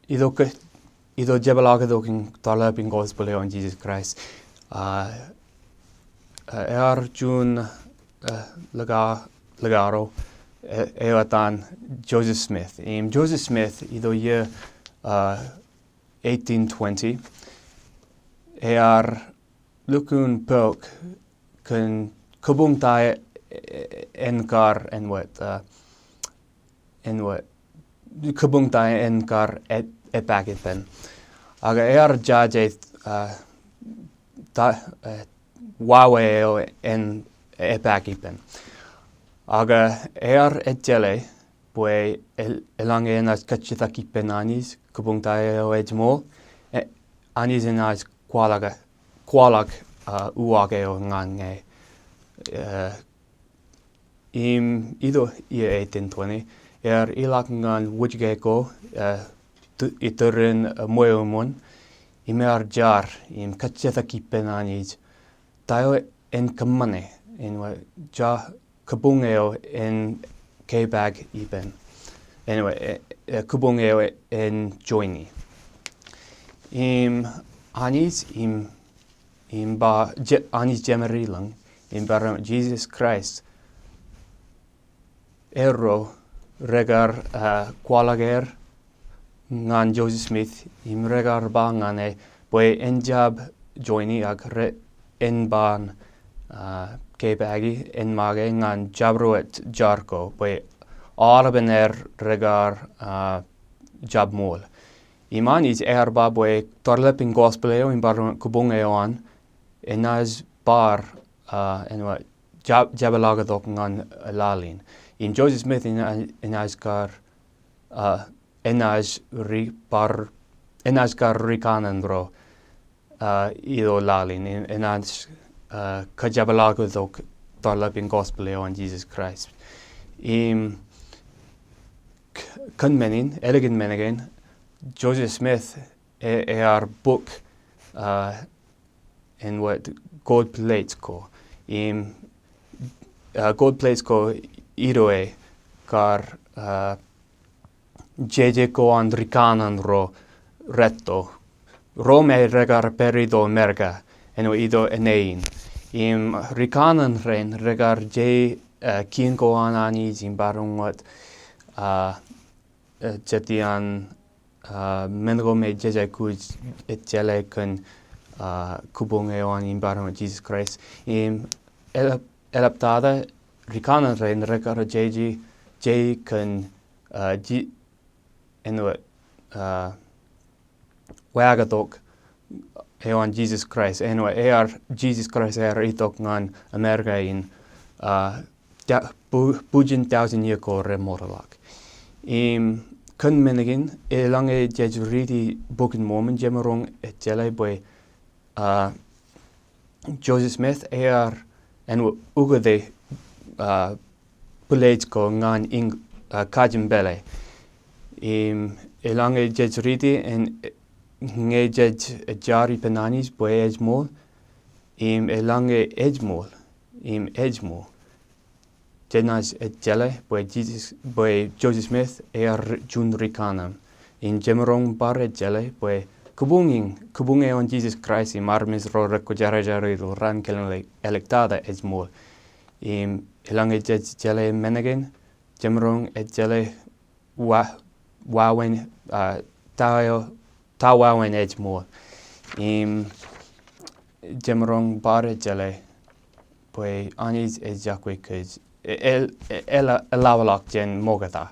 ido Kojepalakitok tarlepin Kojpel on Jijos Kuraj. Juon legaro eotan Joseph Smith. Joseph Smith ido year 1820. Lukun pelk kun Kabun enkar en wat Kabun enkar epakipen. Aga jaje waweo en epakipen. Aga etjele pue elange enas kachitakipen anis Kabun ejmo anis enas kualag uageo ngange. Ido year 1820 ilak ngan wujgeko iturin moeumon jar kachitakipen anis tayo en kamane en kabungeo en K-bag ipen. Anyway, kabungeo en joini. Anis anis gemerilang bar Jesus Christ regar kualager ngan Joseph Smith regar ba ngane boy enjab joini en ban K-bagi en mage ngan jabroet jarko boy arabener regar jabmol. Imanis ba boy tarlepin gospeleo bar kubungeo an enas bar Kojepalakitok ngan lalin. Joseph Smith enaskar Rikanan bro ido lalin Kojepalakitok tarlepin gospeleo on Jijos Kuraj. Elegant menegen Joseph Smith book en wat gold plates ko. Gold plates ko idoe kar jeje ko an Rikanan retto. Rome regar perido merga eno ido enein. Rikanan regar kien ko an anis barung wat jetian mengo me jeje kuj etjele kun kubungeo an barung Jijos Kuraj. Elaptada Rikanan regar jeji kun wagatok on Jijos Kuraj. Jijos Kuraj itok ngan Amerika in bujin 1,000 year ko remoralak. Kun menigin lange jejuriti boeken moment jemerong etjele boy Joseph Smith en ugade Puleitsko ngan kajembele. Lange jejuriti en ngejej jari penanis boy ejmol. Lange ejmol. Jenas etjele boy Joseph Smith Juon Rikanan. Jemerong bar etjele boy kubunge on Jijos Kuraj Armej Rekwojarjar Raan Kein Aliktata ejmol. Lange etjele menegen jemerong etjele wawen tawawen ejmol. Jemerong bar etjele boy anis ejakwe kuj elawalak jen mogata.